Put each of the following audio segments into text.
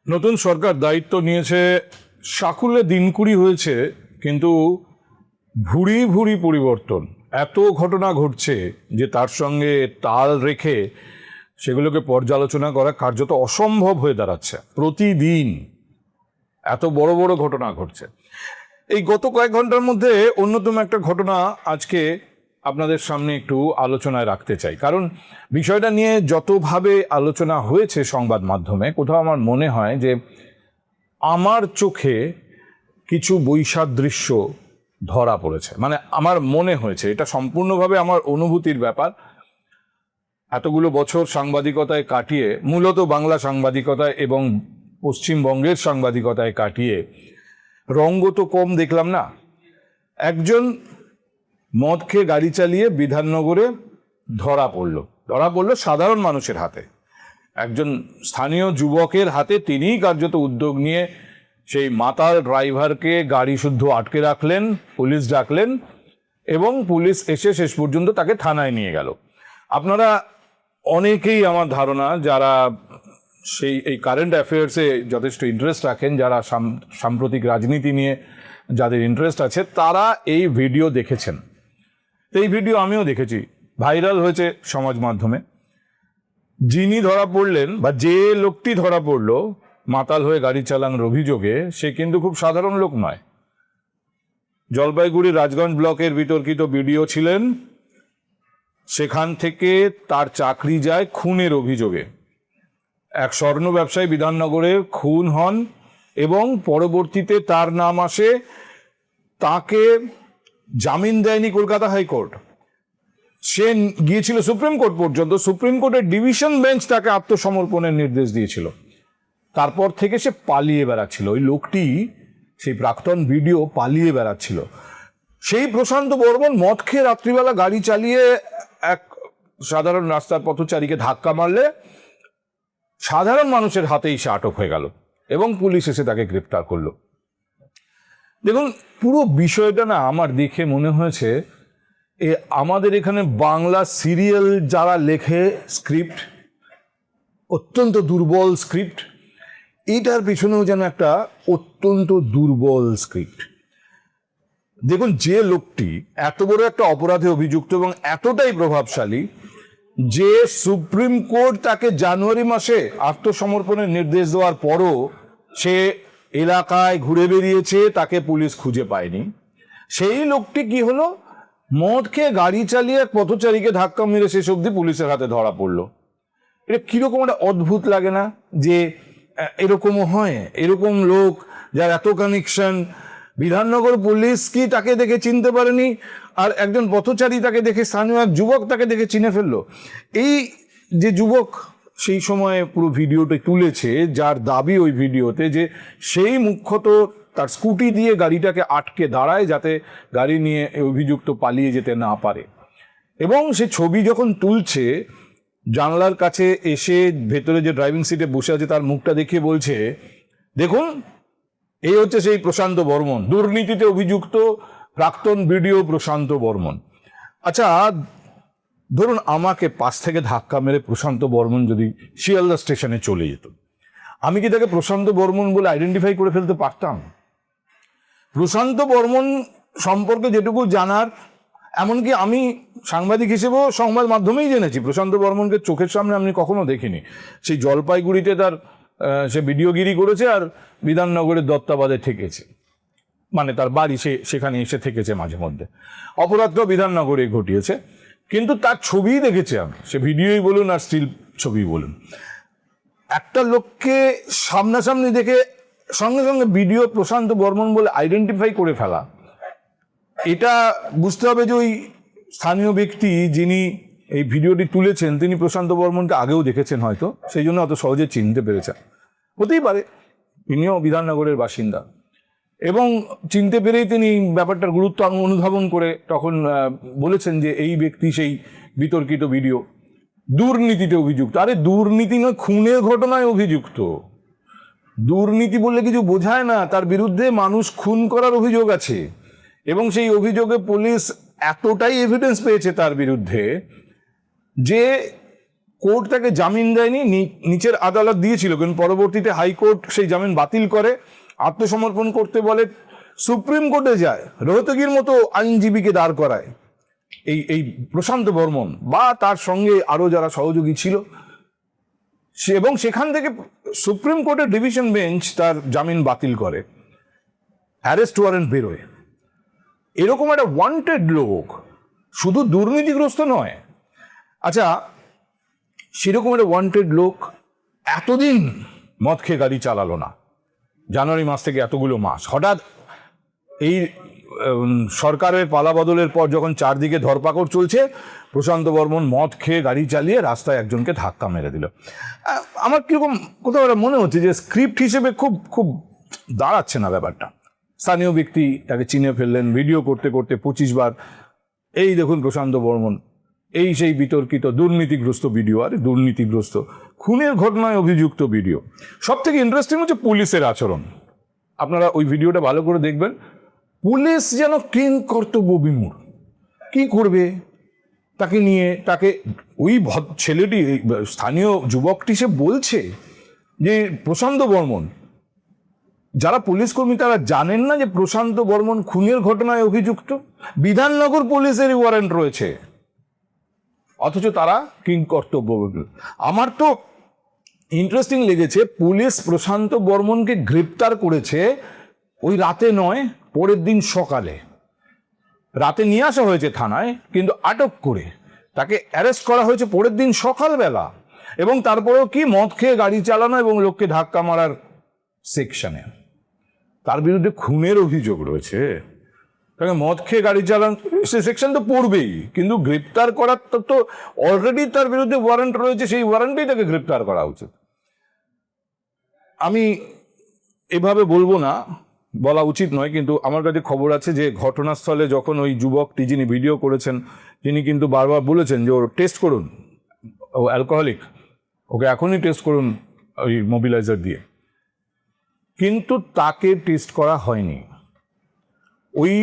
নতুন সরকার দায়িত্ব নিয়েছে, সাকুল্যে দিনকুড়ি হয়েছে, কিন্তু ভুরি ভুরি পরিবর্তন। এত ঘটনা ঘটছে যে তার সঙ্গে তাল রেখে সেগুলোকে পর্যালোচনা করা কার্যত অসম্ভব হয়ে দাঁড়াচ্ছে। প্রতিদিন এত বড় বড় ঘটনা ঘটছে। এই গত কয়েক ঘন্টার মধ্যে অন্যতম একটা ঘটনা আজকে আপনাদের সামনে একটু আলোচনায় রাখতে চাই, কারণ বিষয়টা নিয়ে যতভাবে আলোচনা হয়েছে সংবাদ মাধ্যমে, কোথাও আমার মনে হয় যে আমার চোখে কিছু বৈসাদৃশ্য ধরা পড়েছে। মানে আমার মনে হয়েছে, এটা সম্পূর্ণভাবে আমার অনুভূতির ব্যাপার। এতগুলো বছর সাংবাদিকতায় কাটিয়ে, মূলত বাংলা সাংবাদিকতায় এবং পশ্চিমবঙ্গের সাংবাদিকতায় কাটিয়ে রঙ্গ তো কম দেখলাম না। একজন মদ খেয়ে গাড়ি চালিয়ে বিধাননগরে ধরা পড়ল সাধারণ মানুষের হাতে, একজন স্থানীয় যুবকের হাতে। তিনিই কার্যত উদ্যোগ নিয়ে সেই মাতাল ড্রাইভারকে গাড়ি শুদ্ধ আটকে রাখলেন, পুলিশ ডাকলেন এবং পুলিশ এসে শেষ পর্যন্ত তাকে থানায় নিয়ে গেল। আপনারা অনেকেই, আমার ধারণা, যারা এই কারেন্ট অ্যাফেয়ার্সে যথেষ্ট ইন্টারেস্ট রাখেন, যারা সাম্প্রতিক রাজনীতি নিয়ে যাদের ইন্টারেস্ট আছে, তারা এই ভিডিও দেখেছেন। এই ভিডিও আমিও দেখেছি, ভাইরাল হয়েছে সমাজ মাধ্যমে। যিনি ধরা পড়লেন, বা যে লোকটি ধরা পড়ল মাতাল হয়ে গাড়ি চালানোর অভিযোগে, সে কিন্তু খুব সাধারণ লোক নয়। জলপাইগুড়ি রাজগঞ্জ ব্লকের বিতর্কিত বিডিও ছিলেন। সেখান থেকে তার চাকরি যায় খুনের অভিযোগে। এক স্বর্ণ ব্যবসায়ী বিধাননগরে খুন হন এবং পরবর্তীতে তার নাম আসে। তাকে জামিন দেয়নি কলকাতা হাইকোর্ট, সে গিয়েছিল সুপ্রিম কোর্ট পর্যন্ত। সুপ্রিম কোর্টের ডিভিশন বেঞ্চ তাকে আত্মসমর্পণের নির্দেশ দিয়েছিল। তারপর থেকে সে পালিয়ে বেড়াচ্ছিল। ওই লোকটি, সেই প্রাক্তন ভিডিও, পালিয়ে বেড়াচ্ছিল। সেই প্রশান্ত বর্মন মদ খেয়ে রাত্রিবেলা গাড়ি চালিয়ে এক সাধারণ রাস্তার পথচারীকে ধাক্কা মারলে সাধারণ মানুষের হাতেই সে আটক হয়ে গেল এবং পুলিশ এসে তাকে গ্রেপ্তার করলো। দেখুন, পুরো বিষয়টা না আমার দেখে মনে হয়েছে আমাদের এখানে বাংলা সিরিয়াল যারা লেখে স্ক্রিপ্ট, অত্যন্ত দুর্বল স্ক্রিপ্ট, এইটার পিছনেও যেন একটা অত্যন্ত দুর্বল স্ক্রিপ্ট। দেখুন, যে লোকটি এত বড় একটা অপরাধে অভিযুক্ত এবং এতটাই প্রভাবশালী যে সুপ্রিম কোর্ট তাকে জানুয়ারি মাসে আত্মসমর্পণের নির্দেশ দেওয়ার পরও সে এলাকায় ঘুরে বেরিয়েছে, তাকে পুলিশ খুঁজে পায়নি, সেই লোকটি কি হলো, মদ খেয়ে গাড়ি চালিয়ে পথচারীকে ধাক্কা মেরে শেষ অবধি পুলিশের হাতে ধরা পড়লো। এটা কিরকম একটা অদ্ভুত লাগে না, যে এরকমও হয়? এরকম লোক যার এত কানেকশন, বিধাননগর পুলিশ কি তাকে দেখে চিনতে পারেনি, আর একজন পথচারী তাকে দেখে, স্থানীয় এক যুবক তাকে দেখে চিনে ফেললো। এই যে যুবক সেই সময় পুরো ভিডিওটা তুলেছে, যার দাবি ওই ভিডিওতে যে সেই মুখ্যত তার স্কুটি দিয়ে গাড়িটাকে আটকে দাঁড়ায় যাতে গাড়ি নিয়ে অভিযুক্ত পালিয়ে যেতে না পারে, এবং সে ছবি যখন তুলছে জানলার কাছে এসে ভেতরে যে ড্রাইভিং সিটে বসে আছে তার মুখটা দেখিয়ে বলছে, দেখুন এই হচ্ছে সেই প্রশান্ত বর্মন, দুর্নীতিতে অভিযুক্ত প্রাক্তন বিডিও প্রশান্ত বর্মন। আচ্ছা, ধরুন আমাকে পাশ থেকে ধাক্কা মেরে প্রশান্ত বর্মন যদি শিয়ালদা স্টেশনে চলে যেত, আমি কি তাকে প্রশান্ত বর্মন বলে আইডেন্টিফাই করে ফেলতে পারতাম? প্রশান্ত বর্মন সম্পর্কে যেটুকু জানার, এমনকি আমি সাংবাদিক হিসেবেও সংবাদ মাধ্যমেই জেনেছি, প্রশান্ত বর্মনকে চোখের সামনে আমি কখনো দেখিনি। সেই জলপাইগুড়িতে তার সে ভিডিওগিরি করেছে আর বিধাননগরের দত্তাবাদে থেকেছে, মানে তার বাড়ি সেখানে এসে থেকেছে মাঝে মধ্যে। অপরাধটাও বিধাননগরে ঘটিয়েছে, কিন্তু তার ছবিই দেখেছি আমি, সে ভিডিওই বলুন আর স্টিল ছবি বলুন। একটা লোককে সামনাসামনি দেখে সঙ্গে সঙ্গে ভিডিও প্রশান্ত বর্মন বলে আইডেন্টিফাই করে ফেলা, এটা বুঝতে হবে যে ওই স্থানীয় ব্যক্তি যিনি এই ভিডিওটি তুলেছেন তিনি প্রশান্ত বর্মনকে আগেও দেখেছেন হয়তো, সেই জন্য অত সহজে চিনতে পেরেছেন। হতেই পারে তিনিও বিধাননগরের বাসিন্দা, এবং চিনতে পেরেই তিনি ব্যাপারটার গুরুত্ব অনুধাবন করে তখন বলেছেন যে এই ব্যক্তি সেই বিতর্কিত ভিডিও দুর্নীতিতে অভিযুক্ত। আরে দুর্নীতি নয়, খুনের ঘটনায় অভিযুক্ত। দুর্নীতি বললে কিছু বোঝায় না, তার বিরুদ্ধে মানুষ খুন করার অভিযোগ আছে এবং সেই অভিযোগে পুলিশ এতটাই এভিডেন্স পেয়েছে তার বিরুদ্ধে যে কোর্ট তাকে জামিন দেয়নি, নিচের আদালত দিয়েছিল, কিন্তু পরবর্তীতে হাইকোর্ট সেই জামিন বাতিল করে, আত্মসমর্পণ করতে বলে, সুপ্রিম কোর্টে যায়, রোহতগির মতো আইনজীবীকে দাঁড় করায় এই প্রশান্ত বর্মন বা তার সঙ্গে আরো যারা সহযোগী ছিল, এবং সেখান থেকে সুপ্রিম কোর্টের ডিভিশন বেঞ্চ তার জামিন বাতিল করে, অ্যারেস্ট ওয়ারেন্ট বেরোয়। এরকম একটা ওয়ান্টেড লোক, শুধু দুর্নীতিগ্রস্ত নয়, আচ্ছা সেরকম একটা ওয়ান্টেড লোক এতদিন মদ খেয়ে গাড়ি চালালো না, জানুয়ারি মাস থেকে এতগুলো মাস, হঠাৎ এই সরকারের পালাবদলের পর যখন চারদিকে ধরপাকড় চলছে, প্রশান্ত বর্মন মদ খেয়ে গাড়ি চালিয়ে রাস্তায় একজনকে ধাক্কা মেরে দিল। আমার কিরকম কোথাও একটা মনে হচ্ছে যে স্ক্রিপ্ট হিসেবে খুব খুব দাঁড়াচ্ছে না ব্যাপারটা। স্থানীয় ব্যক্তি তাকে চিনে ফেললেন, ভিডিও করতে করতে 25 বার এই দেখুন প্রশান্ত বর্মন, এই সেই বিতর্কিত দুর্নীতিগ্রস্ত ভিডিও, আর দুর্নীতিগ্রস্ত খুনের ঘটনায় অভিযুক্ত ভিডিও। সব থেকে ইন্টারেস্টিং হচ্ছে পুলিশের আচরণ। আপনারা ওই ভিডিওটা ভালো করে দেখবেন। পুলিশ যেন কিং কর্তব্য বিমূঢ়, কি করবে তাকে নিয়ে, তাকে ওই ছেলেটি, স্থানীয় যুবকটি, সে বলছে যে প্রশান্ত বর্মন, যারা পুলিশ কর্মী তারা জানেন না যে প্রশান্ত বর্মন খুনের ঘটনায় অভিযুক্ত, বিধাননগর পুলিশের ওয়ারেন্ট রয়েছে, অথচ তারা কিং কর্তব্য। আমার তো ইন্টারেস্টিং লেগেছে, পুলিশ প্রশান্ত বর্মনকে গ্রেপ্তার করেছে ওই রাতে নয়, পরের দিন সকালে। রাতে নিয়ে আসা হয়েছে থানায়, কিন্তু আটক করে তাকে অ্যারেস্ট করা হয়েছে পরের দিন সকালবেলা, এবং তারপরেও কি মদ খেয়ে গাড়ি চালানো এবং লোককে ধাক্কা মারার সেকশনে। তার বিরুদ্ধে খুনের অভিযোগ রয়েছে, তাকে মদ খেয়ে গাড়ি চালান সে সেকশন তো পড়বেই, কিন্তু গ্রেপ্তার করার তো অলরেডি তার বিরুদ্ধে ওয়ারেন্ট রয়েছে, সেই ওয়ারেন্টেই তাকে গ্রেপ্তার করা উচিত। আমি এভাবে বলবো না, বলা উচিত নয়, কিন্তু আমার কাছে খবর আছে যে ঘটনাস্থলে যখন ওই যুবকটি যিনি ভিডিও করেছেন, তিনি কিন্তু বারবার বলেছেন যে ওর টেস্ট করুন, ও অ্যালকোহলিক, ওকে এখনই টেস্ট করুন ওই মোবিলাইজার দিয়ে, কিন্তু তাকে টেস্ট করা হয়নি। ওই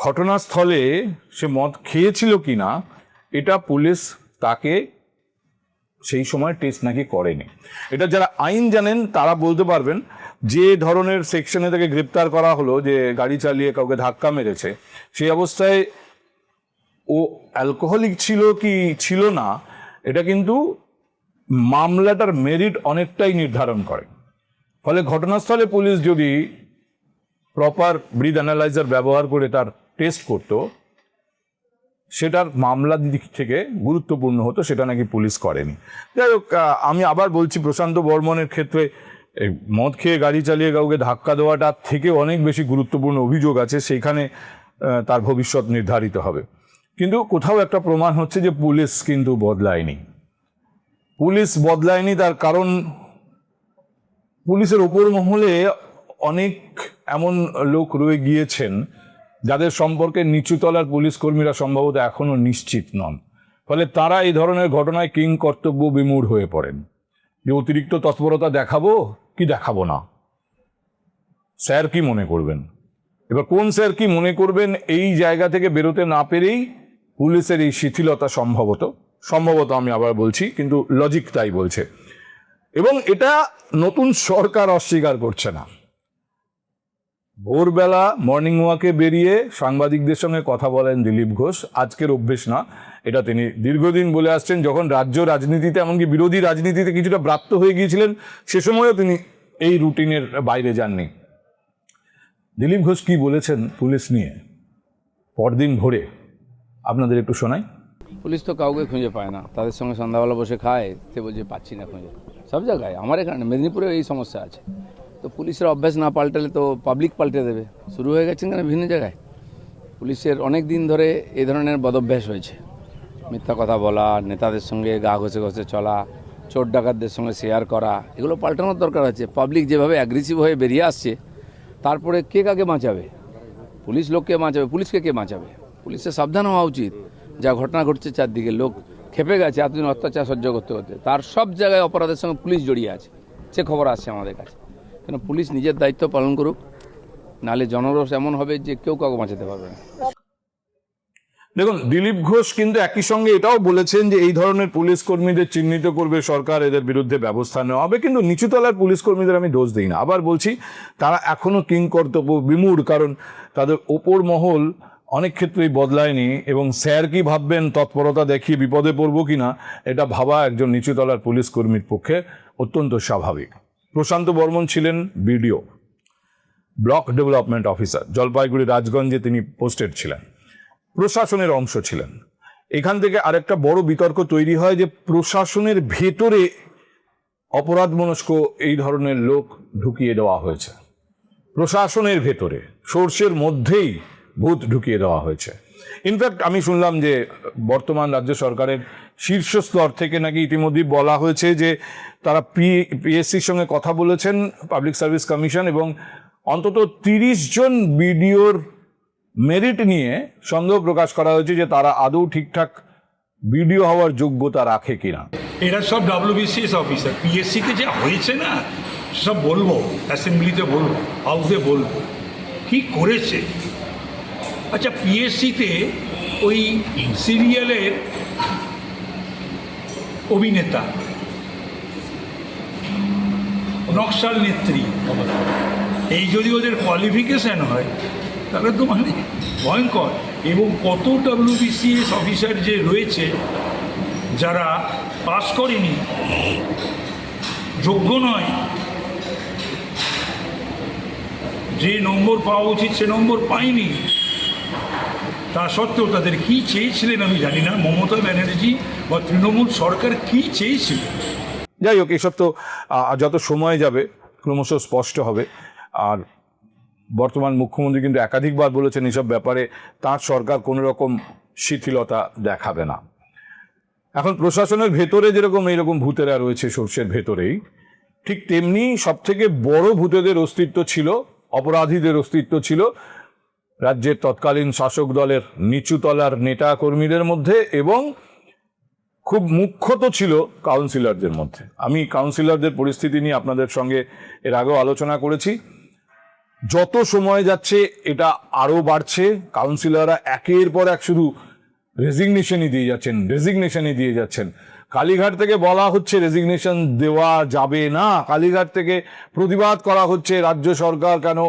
ঘটনাস্থলে সে মদ খেয়েছিল কিনা এটা পুলিশ তাকে সেই সময় টেস্ট নাকি করেনি। এটা যারা আইন জানেন তারা বলতে পারবেন, যে ধরনের সেকশনে তাকে গ্রেপ্তার করা হলো, যে গাড়ি চালিয়ে কাউকে ধাক্কা মেরেছে, সেই অবস্থায় ও অ্যালকোহলিক ছিল কি ছিল না, এটা কিন্তু মামলাটার মেরিট অনেকটাই নির্ধারণ করে। ফলে ঘটনাস্থলে পুলিশ যদি প্রপার ব্রিথ অ্যানালাইজার ব্যবহার করে তার টেস্ট করতো, সেটার মামলার দিক থেকে গুরুত্বপূর্ণ হতো, সেটা নাকি পুলিশ করেনি। যাই হোক, আমি আবার বলছি, প্রশান্ত বর্মনের ক্ষেত্রে মদ খেয়ে গাড়ি চালিয়ে কাউকে ধাক্কা দেওয়াটার থেকে অনেক বেশি গুরুত্বপূর্ণ অভিযোগ আছে, সেইখানে তার ভবিষ্যৎ নির্ধারিত হবে। কিন্তু কোথাও একটা প্রমাণ হচ্ছে যে পুলিশ কিন্তু বদলায়নি। পুলিশ বদলায়নি, তার কারণ পুলিশের ওপর মহলে অনেক এমন লোক রয়ে গিয়েছেন যাদের সম্পর্কে নিচুতলার পুলিশ কর্মীরা সম্ভবত এখনো নিশ্চিত নন। ফলে তারা এই ধরনের ঘটনায় কিং কর্তব্য বিমূঢ় হয়ে পড়েন, যে অতিরিক্ত তৎপরতা দেখাবো কি দেখাবো না, স্যার কি মনে করবেন। এবার কোন স্যার কি মনে করবেন, এই জায়গা থেকে বেরোতে না পেরেই পুলিশের এই শিথিলতা সম্ভবত আমি আবার বলছি, কিন্তু লজিক তাই বলছে, এবং এটা নতুন সরকার অস্বীকার করছে না। ভোরবেলা মর্নিং ওয়াকে বেরিয়ে সাংবাদিকদের সঙ্গে কথা বলেন দিলীপ ঘোষ, আজকের অভ্যেস না, এটা তিনি দীর্ঘদিন বলে আসছেন। যখন রাজ্য রাজনীতিতে, এমনকি বিরোধী রাজনীতিতে কিছুটা ব্রাত্য হয়ে গিয়েছিলেন, সে সময়ও তিনি এই রুটিনের বাইরে যাননি। দিলীপ ঘোষ কি বলেছেন পুলিশ নিয়ে পরদিন ভোরে, আপনাদের একটু শোনাই। পুলিশ তো কাউকে খুঁজে পায় না, তাদের সঙ্গে সন্ধ্যাবেলা বসে খায়, সে বলছে পাচ্ছি না খুঁজে। সব জায়গায়, আমার এখানে মেদিনীপুরে এই সমস্যা আছে। তো পুলিশের অভ্যাস না পাল্টালে তো পাবলিক পাল্টে দেবে। শুরু হয়ে গেছে কেন বিভিন্ন জায়গায়, পুলিশের অনেক দিন ধরে এই ধরনের বদভ্যাস হয়েছে। মিথ্যা কথা বলা, নেতাদের সঙ্গে গা ঘষে ঘষে চলা, চোর ডাকাতদের সঙ্গে শেয়ার করা, এগুলো পাল্টানোর দরকার আছে। পাবলিক যেভাবে অ্যাগ্রেসিভ হয়ে বেরিয়ে আসছে, তারপরে কে কাকে বাঁচাবে? পুলিশ লোককে বাঁচাবে, পুলিশকে কে বাঁচাবে? পুলিশের সাবধান হওয়া উচিত। যা ঘটনা ঘটছে চারদিকে, লোক খেপে গেছে এতদিন অত্যাচার সহ্য করতে করতে, তার সব জায়গায় অপরাধের সঙ্গে পুলিশ জড়িয়ে আছে, সে খবর আসছে আমাদের কাছে। কেন পুলিশ নিজের দায়িত্ব পালন করুক, নাহলে জনরোষ এমন হবে যে কেউ কাউকে বাঁচাতে পারবে না। দেখুন, দিলীপ ঘোষ কিন্তু একই সঙ্গে এটাও বলেছেন যে এই ধরনের পুলিশ কর্মীদের চিহ্নিত করবে সরকার, এদের বিরুদ্ধে ব্যবস্থা নেওয়া হবে। কিন্তু নিচুতলার পুলিশ কর্মীদের আমি দোষ দিই না, আবার বলছি তারা এখনো কিংকর্তব্য বিমূঢ়, কারণ তাদের ওপর মহল অনেক ক্ষেত্রেই বদলায়নি, এবং স্যার কি ভাববেন তৎপরতা দেখিয়ে বিপদে পড়বো কিনা এটা ভাবা একজন নিচুতলার পুলিশ কর্মীর পক্ষে অত্যন্ত স্বাভাবিক। প্রশান্ত বর্মন ছিলেন BDO, block development officer, Jalpaiguri রাজগঞ্জে তিনি পোস্টেড ছিলেন, প্রশাসনের অংশ ছিলেন। এখান থেকে আরেকটা বড় বিতর্ক তৈরি হয় যে প্রশাসনের ভেতরে অপরাধমনস্ক এই ধরনের লোক ঢুকিয়ে দেওয়া হয়েছে, প্রশাসনের ভেতরে সোর্সের মধ্যেই ভূত ঢুকিয়ে দেওয়া হয়েছে। ইনফ্যাক্ট আমি শুনলাম যে বর্তমান রাজ্য সরকারের শীর্ষ স্তর থেকে নাকি ইতিমধ্যেই বলা হয়েছে যে তারা পিএসসির সঙ্গে কথা বলেছেন, পাবলিক সার্ভিস কমিশন, এবং অন্তত 30 জন বিডিওর মেরিট নিয়ে সন্দেহ প্রকাশ করা হয়েছে যে তারা আদৌ ঠিকঠাক বিডিও হওয়ার যোগ্যতা রাখে কিনা। এরা সব WBCS অফিসার, পিএসসিতে যা হয়েছে না সব বলবো, অ্যাসেম্বলিতে বলবো, হাউসে বলবো কি করেছে। আচ্ছা, পিএসসিতে ওই সিরিয়ালের অভিনেতা, নকশাল নেত্রী, এই যদি ওদের কোয়ালিফিকেশান হয় তাহলে তো মানে ভয়ঙ্কর। এবং কত WBCS অফিসার যে রয়েছে যারা পাস করেনি, যোগ্য নয়, যে নম্বর পাওয়া উচিত সে নম্বর পায়নি, তা সত্ত্বেও তাদের কী চেয়েছিলেন আমি জানি না, মমতা ব্যানার্জি বা তৃণমূল সরকার কী চেয়েছিল। যাই হোক, এসব তো যত সময় যাবে ক্রমশ স্পষ্ট হবে। আর বর্তমান মুখ্যমন্ত্রী কিন্তু একাধিকবার বলেছেন এসব ব্যাপারে তার সরকার কোনো রকম শিথিলতা দেখাবে না। এখন প্রশাসনের ভেতরে যেরকম এইরকম ভূতেরা রয়েছে সোর্সের ভেতরেই, ঠিক তেমনি সবথেকে বড় ভূতেদের অস্তিত্ব ছিল, অপরাধীদের অস্তিত্ব ছিল রাজ্যের তৎকালীন শাসক দলের নিচুতলার নেতা কর্মীদের মধ্যে, এবং খুব মুখ্যত ছিল কাউন্সিলরদের মধ্যে। আমি কাউন্সিলরদের পরিস্থিতি নিয়ে আপনাদের সঙ্গে এর আগেও আলোচনা করেছি। যত সময় যাচ্ছে এটা আরও বাড়ছে, কাউন্সিলররা একের পর এক শুধু রেজিগনেশনই দিয়ে যাচ্ছেন। কালীঘাট থেকে বলা হচ্ছে রেজিগনেশন দেওয়া যাবে না, কালীঘাট থেকে প্রতিবাদ করা হচ্ছে রাজ্য সরকার কেন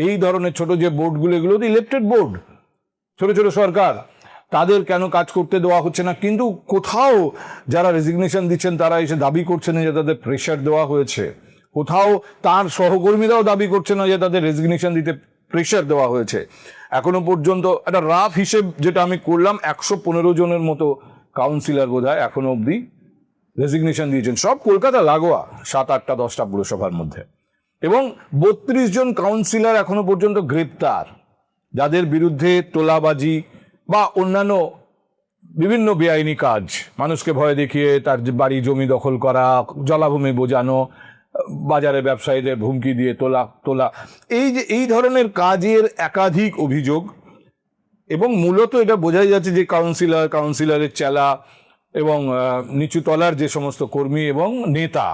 এই ধরনের ছোট যে বোর্ডগুলো, এগুলো তো ইলেক্টেড বোর্ড, ছোট ছোট সরকার, তাদের কেন কাজ করতে দেওয়া হচ্ছে না। কিন্তু কোথাও যারা রেজিগনেশন দিচ্ছেন তারা এসে দাবি করছেন যে তাদের প্রেশার দেওয়া হয়েছে, কোথাও তার সহকর্মীরাও দাবি করছে না যে তাদের রেজিগনেশন দিতে প্রেশার দেওয়া হয়েছে। এখনো পর্যন্ত একটা রাফ হিসেব যেটা আমি করলাম, 115 জনের মতো কাউন্সিলর বোধহয় এখনো অবধি রেজিগনেশন দিয়েছেন, সব কলকাতা লাগোয়া 7, 8, 10টা পুরসভার মধ্যে। এবং 32 জন কাউন্সিলর এখনো পর্যন্ত গ্রেপ্তার, যাদের বিরুদ্ধে তোলাবাজি বা অন্যান্য বিভিন্ন বেআইনি কাজ, মানুষকে ভয় দেখিয়ে তার বাড়ি জমি দখল করা, জলাভূমি বোঝানো, বাজারে ব্যবসায়ীদের হুমকি দিয়ে তোলা, এই ধরনের কাজের একাধিক অভিযোগ। এবং মূলত এটা বোঝাই যাচ্ছে যে কাউন্সিলরের চেলা এবং নিচুতলার যে সমস্ত কর্মী এবং নেতা,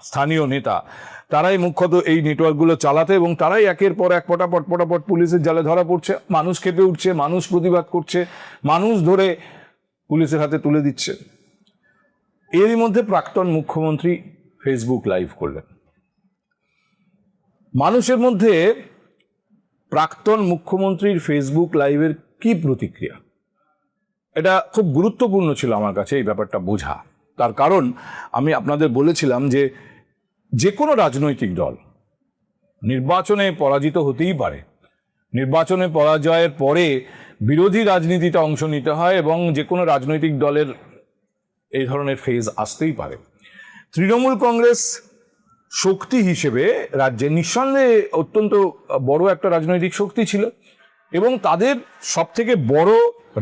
স্থানীয় নেতা, তারাই মুখ্যত এই নেটওয়ার্কগুলো চালাতে, এবং তারাই একের পর এক পটাপট পুলিশের জালে ধরা পড়ছে। মানুষ খেপে উঠছে, মানুষ প্রতিবাদ করছে, মানুষ ধরে পুলিশের হাতে তুলে দিচ্ছে। এরই মধ্যে প্রাক্তন মুখ্যমন্ত্রী ফেসবুক লাইভ করলেন। মানুষের মধ্যে প্রাক্তন মুখ্যমন্ত্রীর ফেসবুক লাইভের কি প্রতিক্রিয়া, এটা খুব গুরুত্বপূর্ণ ছিল আমার কাছে এই ব্যাপারটা বোঝা। তার কারণ আমি আপনাদের বলেছিলাম যে কোনো রাজনৈতিক দল নির্বাচনে পরাজিত হতেই পারে, নির্বাচনে পরাজয়ের পরে বিরোধী রাজনীতিতে অংশ নিতে হয়, এবং যে কোনো রাজনৈতিক দলের এই ধরনের ফেজ আসতেই পারে। তৃণমূল কংগ্রেস শক্তি হিসেবে রাজ্যে নিঃসন্দেহে অত্যন্ত বড় একটা রাজনৈতিক শক্তি ছিল, এবং তাদের সবথেকে বড়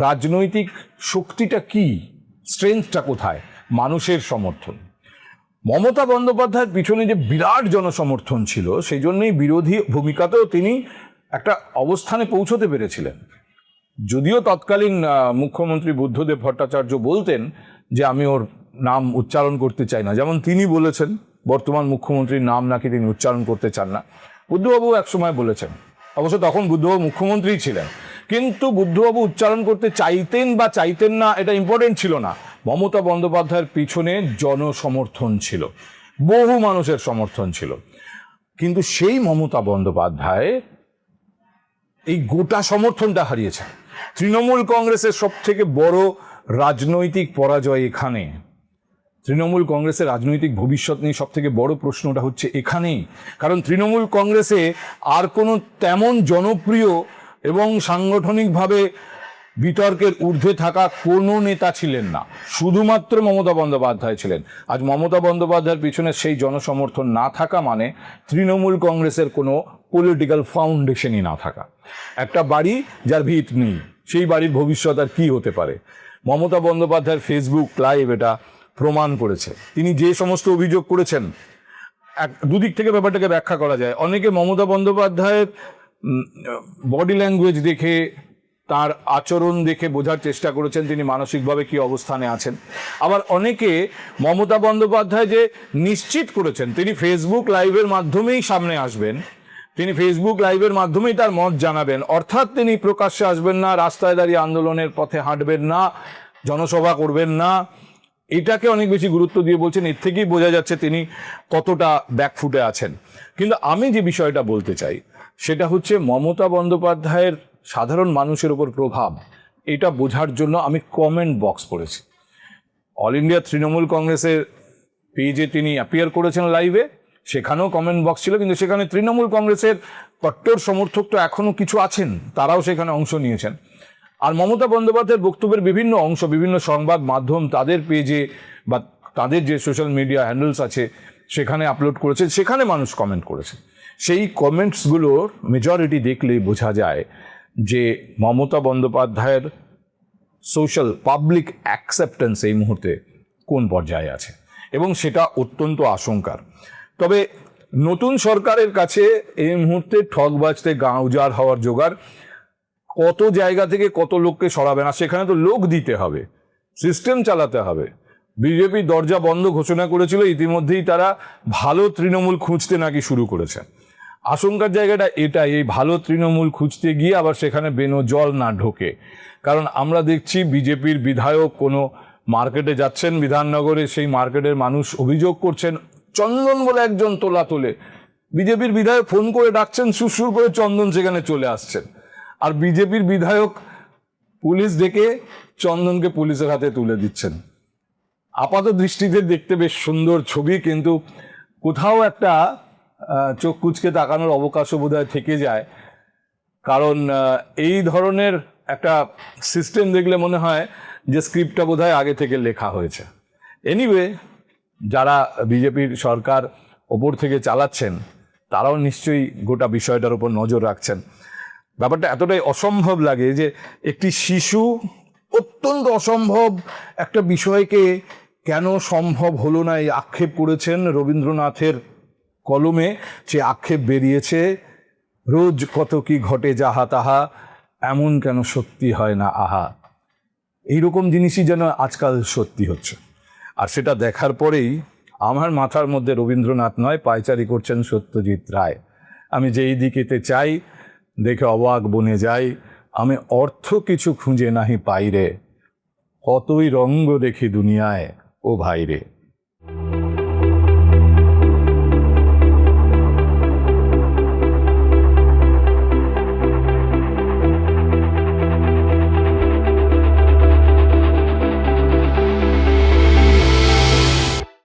রাজনৈতিক শক্তিটা কি, স্ট্রেংথটা কোথায়? মানুষের সমর্থন। মমতা বন্দ্যোপাধ্যায়ের পিছনে যে বিরাট জনসমর্থন ছিল, সেই জন্যই বিরোধী ভূমিকাতেও তিনি একটা অবস্থানে পৌঁছতে পেরেছিলেন। যদিও তৎকালীন মুখ্যমন্ত্রী বুদ্ধদেব ভট্টাচার্য বলতেন যে আমি ওর নাম উচ্চারণ করতে চাই না, যেমন তিনি বলেছেন বর্তমান মুখ্যমন্ত্রীর নাম নাকি তিনি উচ্চারণ করতে চান না। বুদ্ধবাবু একসময় বলেছেন, অবশ্য তখন বুদ্ধবাবু মুখ্যমন্ত্রী ছিলেন, কিন্তু বুদ্ধবাবু উচ্চারণ করতে চাইতেন বা চাইতেন না এটা ইম্পর্টেন্ট ছিল না। মমতা বন্দ্যোপাধ্যায়ের পিছনে জনসমর্থন ছিল, বহু মানুষের সমর্থন ছিল। কিন্তু সেই মমতা বন্দ্যোপাধ্যায় এই গোটা সমর্থনটা হারিয়েছে। তৃণমূল কংগ্রেসের সব থেকে বড় রাজনৈতিক পরাজয় এখানে। তৃণমূল কংগ্রেসের রাজনৈতিক ভবিষ্যৎ নিয়ে সব থেকে বড় প্রশ্নটা হচ্ছে এখানেই। কারণ তৃণমূল কংগ্রেসে আর কোনো তেমন জনপ্রিয় এবং সাংগঠনিকভাবে বিতর্কের ঊর্ধ্বে থাকা কোনো নেতা ছিলেন না, শুধুমাত্র মমতা বন্দ্যোপাধ্যায় ছিলেন। আজ মমতা বন্দ্যোপাধ্যায়ের পিছনে সেই জনসমর্থন না থাকা মানে তৃণমূল কংগ্রেসের কোনো পলিটিক্যাল ফাউন্ডেশনই না থাকা। একটা বাড়ি যার ভিত নেই, সেই বাড়ির ভবিষ্যৎ আর কি হতে পারে? মমতা বন্দ্যোপাধ্যায়ের ফেসবুক লাইভ এটা প্রমাণ করেছে। তিনি যে সমস্ত অভিযোগ করেছেন, দুদিক থেকে ব্যাপারটাকে ব্যাখ্যা করা যায়। অনেকে মমতা বন্দ্যোপাধ্যায়ের বডি ল্যাঙ্গুয়েজ দেখে, তার আচরণ দেখে বোঝার চেষ্টা করেছেন তিনি মানসিকভাবে কি অবস্থানে আছেন। আবার অনেকে মমতা বন্দ্যোপাধ্যায় যে নিশ্চিত করেছেন তিনি ফেসবুক লাইভের মাধ্যমেই সামনে আসবেন, তিনি ফেসবুক লাইভের মাধ্যমেই তার মত জানাবেন, অর্থাৎ তিনি প্রকাশ্যে আসবেন না, রাস্তায় দাঁড়িয়ে আন্দোলনের পথে হাঁটবেন না, জনসভা করবেন না, এটাকে অনেক বেশি গুরুত্ব দিয়ে বলছেন। এর থেকেই বোঝা যাচ্ছে তিনি কতটা ব্যাকফুটে আছেন। কিন্তু আমি যে বিষয়টা বলতে চাই সেটা হচ্ছে মমতা বন্দ্যোপাধ্যায়ের সাধারণ মানুষের উপর প্রভাব, এটা বোঝার জন্য আমি কমেন্ট বক্স পড়েছি। অল ইন্ডিয়া তৃণমূল কংগ্রেসের পেজে তিনি অ্যাপিয়ার করেছেন লাইভে, সেখানেও কমেন্ট বক্স ছিল, কিন্তু সেখানে তৃণমূল কংগ্রেসের কট্টর সমর্থক তো এখনও কিছু আছেন, তারাও সেখানে অংশ নিয়েছেন। আর মমতা বন্দ্যোপাধ্যায়ের বক্তব্যের বিভিন্ন অংশ বিভিন্ন সংবাদ মাধ্যম তাদের পেজে বা তাদের যে সোশ্যাল মিডিয়া হ্যান্ডেলস আছে সেখানে আপলোড করেছে, সেখানে মানুষ কমেন্ট করেছে। সেই কমেন্টসগুলোর মেজরিটি দেখলেই বোঝা যায় যে মমতা বন্দ্যোপাধ্যায়ের সোশ্যাল পাবলিক অ্যাকসেপ্টেন্স এই মুহূর্তে কোন পর্যায়ে আছে, এবং সেটা অত্যন্ত আশঙ্কার। তবে নতুন সরকারের কাছে এই মুহূর্তে ঠক বাজতে গাঁ উজাড় হওয়ার জোগাড়। কত জায়গা থেকে কত লোককে সরাবে না, সেখানে তো লোক দিতে হবে, সিস্টেম চালাতে হবে। বিজেপি দরজা বন্ধ ঘোষণা করেছিল, ইতিমধ্যেই তারা ভালো তৃণমূল খুঁজতে নাকি শুরু করেছে। আশঙ্কার জায়গাটা এটাই, এই ভালো তৃণমূল খুঁজতে গিয়ে আবার সেখানে বেনো জল না ঢোকে। কারণ আমরা দেখছি বিজেপির বিধায়ক কোনো মার্কেটে যাচ্ছেন বিধাননগরে, সেই মার্কেটের মানুষ অভিযোগ করছেন চন্দন বলে একজন তোলা তোলে, বিজেপির বিধায়ক ফোন করে ডাকছেন, সুরসুর করে চন্দন সেখানে চলে আসছেন। আর বিজেপির বিধায়ক পুলিশ ডেকে চন্দনকে পুলিশের হাতে তুলে দিচ্ছেন। আপাত দৃষ্টিতে দেখতে বেশ সুন্দর ছবি, কিন্তু কোথাও একটা চোখ কুচকে তাকানোর অবকাশও বোধহয় থেকে যায়। কারণ এই ধরনের একটা সিস্টেম দেখলে মনে হয় যে স্ক্রিপ্টটা বোধহয় আগে থেকে লেখা হয়েছে। এনিওয়ে, যারা বিজেপির সরকার ওপর থেকে চালাচ্ছেন তারাও নিশ্চয়ই গোটা বিষয়টার উপর নজর রাখছেন। ব্যাপারটা এতটাই অসম্ভব লাগে যে একটি শিশু অত্যন্ত অসম্ভব একটা বিষয়কে কেন সম্ভব হলো না এই আক্ষেপ করেছেন রবীন্দ্রনাথের কলমে। যে আক্ষেপ বেরিয়েছে, রোজ কত কি ঘটে যাহা তাহা, এমন কেন সত্যি হয় না আহা। এইরকম জিনিসই যেন আজকাল সত্যি হচ্ছে। আর সেটা দেখার পরেই আমার মাথার মধ্যে রবীন্দ্রনাথ নয়, পায়চারি করছেন সত্যজিৎ রায়। আমি যেই দিকেতে চাই দেখে অবাক বনে যাই, আমি অর্থ কিছু খুঁজে নাহি পাই রে, কতই রঙ্গ দেখি দুনিয়ায় ও ভাই রে।